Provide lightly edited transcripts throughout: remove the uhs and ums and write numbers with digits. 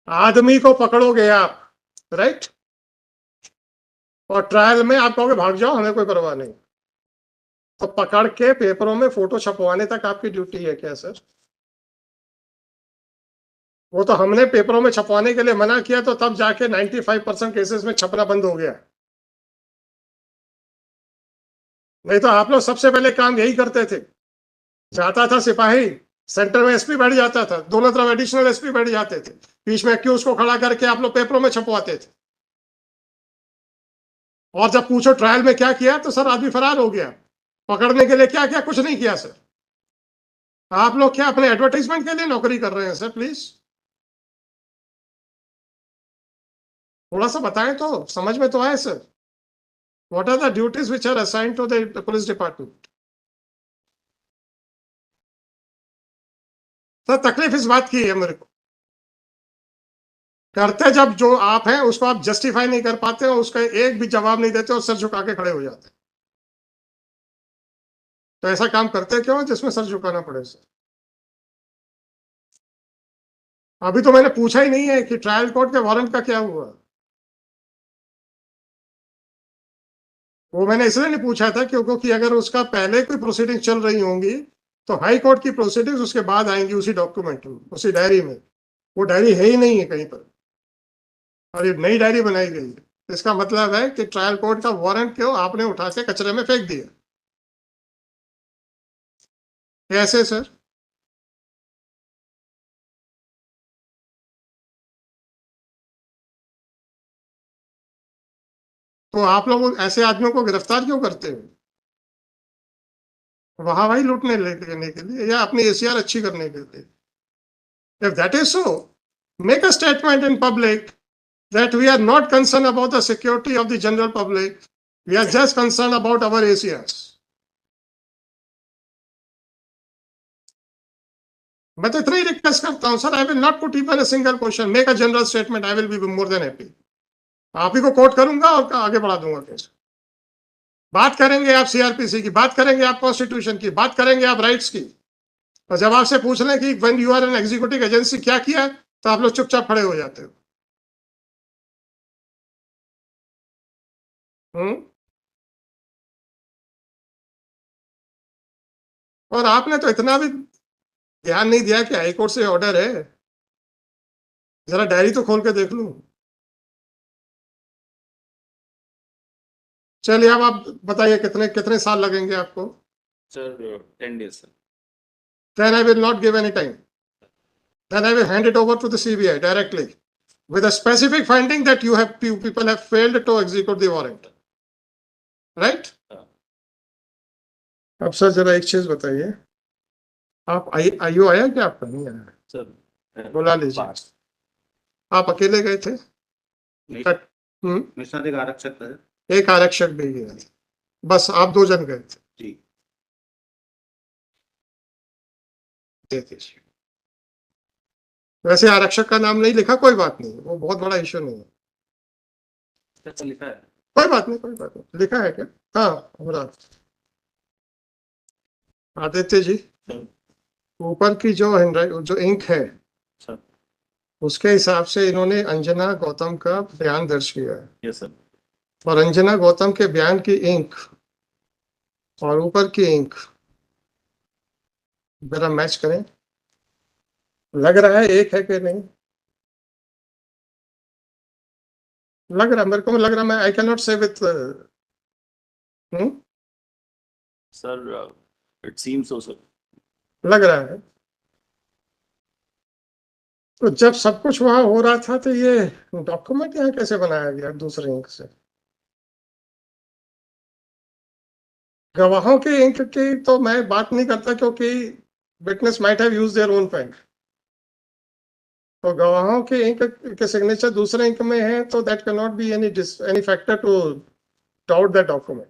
आदमी को पकड़ोगे आप, राइट, और ट्रायल में आप कहोगे भाग जाओ, हमें कोई परवाह नहीं, तो पकड़ के पेपरों में फोटो छपवाने तक आपकी ड्यूटी है क्या सर? वो तो हमने पेपरों में छपवाने के लिए मना किया, तो तब जाके 95% केसेस में छपना बंद हो गया। नहीं तो आप लोग सबसे पहले काम यही करते थे। जाता था सिपाही, सेंटर में एसपी बैठ जाता था, दोनों तरफ एडिशनल एसपी बैठ जाते थे, बीच में एक्यूज को खड़ा करके आप लोग पेपरों में छपवाते थे। और जब पूछो ट्रायल में क्या किया, तो सर आदमी फरार हो गया। पकड़ने के लिए क्या किया? कुछ नहीं किया सर। आप लोग क्या अपने एडवर्टाइजमेंट के लिए नौकरी कर रहे हैं सर? प्लीज थोड़ा सा बताएं तो समझ में तो आए sir. What are the duties which are assigned to the police department? Sir तकलीफ इस बात की है मेरे को, करते जब जो आप हैं उसको आप जस्टिफाई नहीं कर पाते हो, उसका एक भी जवाब नहीं देते और सर झुका के खड़े हो जाते हैं। तो ऐसा काम करते क्यों जिसमें सर झुकाना पड़े सर? अभी तो मैंने पूछा ही नहीं है कि ट्रायल कोर्ट के वारंट का क्या हुआ। वो मैंने इसलिए नहीं पूछा था क्योंकि अगर उसका पहले कोई प्रोसीडिंग चल रही होंगी तो हाई कोर्ट की प्रोसीडिंग्स उसके बाद आएंगी उसी डॉक्यूमेंट में, उसी डायरी में। वो डायरी है ही नहीं है कहीं पर, और ये नई डायरी बनाई गई है। इसका मतलब है कि ट्रायल कोर्ट का वारंट क्यों आपने उठा के कचरे में फेंक दिया? कैसे सर? तो आप लोग ऐसे आदमियों को गिरफ्तार क्यों करते हो? वहां वही लूटने लेने के लिए या अपनी एसीआर अच्छी करने के लिए? If that is so, make a statement in public that we are not concerned about the security of the general public. We are just concerned about our ACRs. मैं तो इतना ही रिक्वेस्ट करता हूं sir, I will not put even a single question, make a general statement, I will be more than happy. आप ही को coat करूंगा और आगे बढ़ा दूंगा केस। बात करेंगे आप सीआरपीसी की, बात करेंगे आप कॉन्स्टिट्यूशन की, बात करेंगे आप राइट्स की, और जब आपसे पूछ लें कि when you are an executive agency क्या किया है, तो आप लोग चुपचाप खड़े हो जाते हो। हम्म। और आपने तो इतना भी ध्यान नहीं दिया कि हाईकोर्ट से ऑर्डर है। जरा डायरी तो खोल के देख लूं। चलिए अब आप बताइए कितने कितने साल लगेंगे आपको? Sir 10 days sir. Then I will not give any time. Then I will hand it over to the CBI directly with a specific finding that you people have failed to execute the warrant. Right? अब sir जरा एक चीज बताइए, आप आयु आया क्या आपका? नहीं आया सर बुला लीजिए। आप अकेले गए थे? एक आरक्षक था। एक आरक्षक भी गया था, बस आप दो जन गए थे? जी। दे दीजिए। वैसे आरक्षक का नाम नहीं लिखा, कोई बात नहीं, वो बहुत बड़ा इश्यू नहीं है। सर लिखा है। कोई बात नहीं, कोई बात नहीं। लिखा है क्या? हाँ हमारा आदित्य जी, ऊपर की जो जो इंक है सर। उसके हिसाब से इन्होंने अंजना गौतम का बयान दर्ज किया है। Yes sir. और अंजना गौतम के बयान की इंक और ऊपर की इंक जरा मैच करें, लग रहा है एक है कि नहीं? लग रहा मेरे को, लग रहा, मैं आई कैन नॉट से with sir it seems so sir. लग रहा है। तो जब सब कुछ वहां हो रहा था तो ये डॉक्यूमेंट यहाँ कैसे बनाया गया दूसरे इंक से? गवाहों के इंक की तो मैं बात नहीं करता क्योंकि witness might have used their own pen. तो गवाहों के इंक के सिग्नेचर दूसरे इंक में है तो that can not be any factor to doubt that document.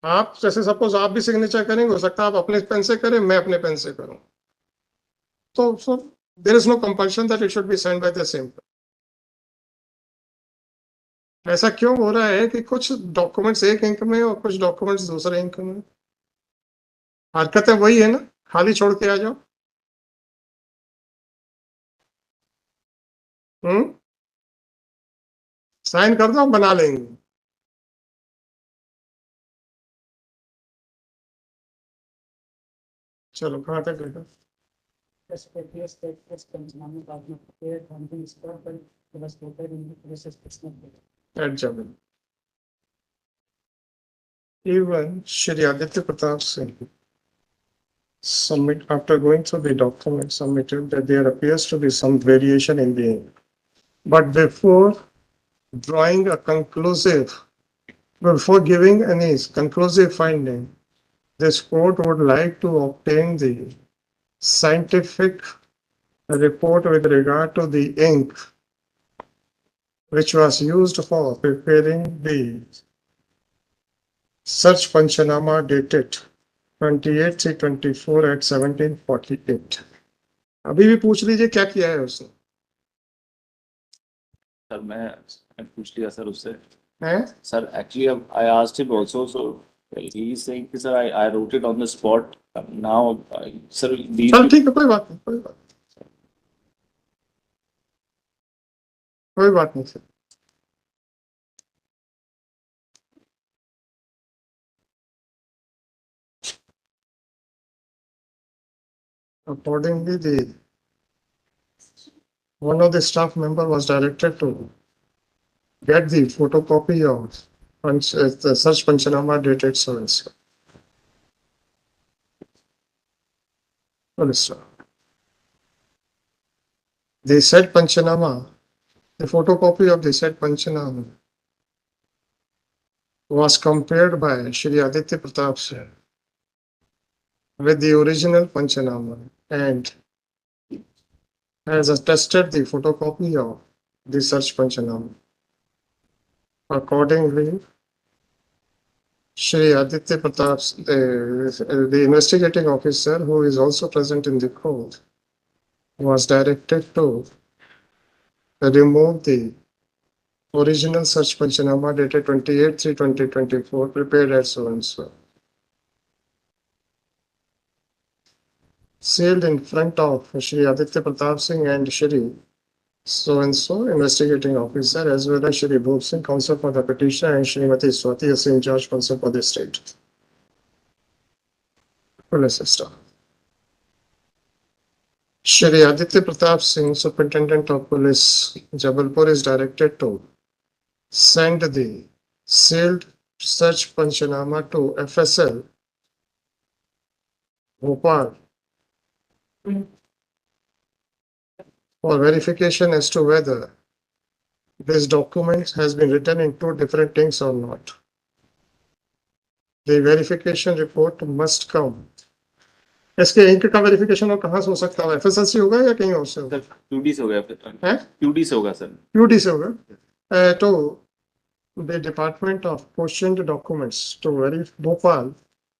आप जैसे सपोज आप भी सिग्नेचर करेंगे, हो सकता है आप अपने पेन से करें, मैं अपने पेन से करूं, तो there is no compulsion that it should be signed by the same. ऐसा क्यों हो रहा है कि कुछ डॉक्यूमेंट्स एक इंक में और कुछ डॉक्यूमेंट्स दूसरे इंक में? हरकतें वही है ना, खाली छोड़ के आ जाओ। साइन कर दो, बना लेंगे। चलो कहाँ तक गए? Adjournment. Even Shri Aditya Pratap Singh submit after going through the document submitted that there appears to be some variation in the ink. But before drawing a conclusive, before giving any conclusive finding, this court would like to obtain the scientific report with regard to the ink which was used for preparing the search Panchanama dated 28/3/24 at 17:48. अभी भी पूछ लीजिए क्या किया है उसने? Sir मैं पूछ लिया सर उससे। हैं? Sir, actually, I asked him also. So he is saying, sir, I wrote it on the spot. Now, sir, these. चल ठीक है, कोई बात नहीं, कोई बात नहीं sir. Accordingly, one of the staff member was directed to get the photocopy of the search Panchanama dated so and so. The said Panchanama, the photocopy of the said Panchanama was compared by Shri Aditya Pratap Singh with the original Panchanama and has attested the photocopy of the search Panchanama. Accordingly, Shri Aditya Pratap, the investigating officer who is also present in the court, was directed to remove the original search Panchanama dated 28/3/2024 prepared at so and so. Sealed in front of Shri Aditya Pratap Singh and Shri so and so investigating officer as well as Shri Bhop Singh, counsel for the petitioner, and Srimati Swati Asim, judge, counsel for the state. Police staff. Shri Aditya Pratap Singh, Superintendent of Police, Jabalpur, is directed to send the sealed search Panchanama to FSL Bhopal for verification as to whether this document has been written in two different inks or not. The verification report must come. इसके ink का verification और कहाँ से हो सकता है? FSL से होगा या कहीं और से होगा? QD से हो गया फिर। हैं? QD से होगा सर। QD से होगा। तो the Department of questioned documents to verify Bhopal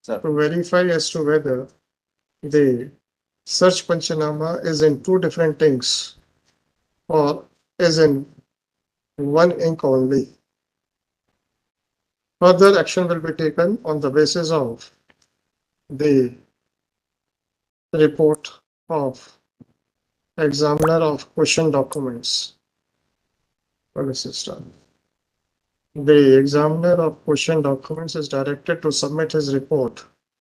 to verify as to whether the search Panchanama is in two different inks or is in one ink only. Further action will be taken on the basis of the report of examiner of question documents. The examiner of question documents is directed to submit his report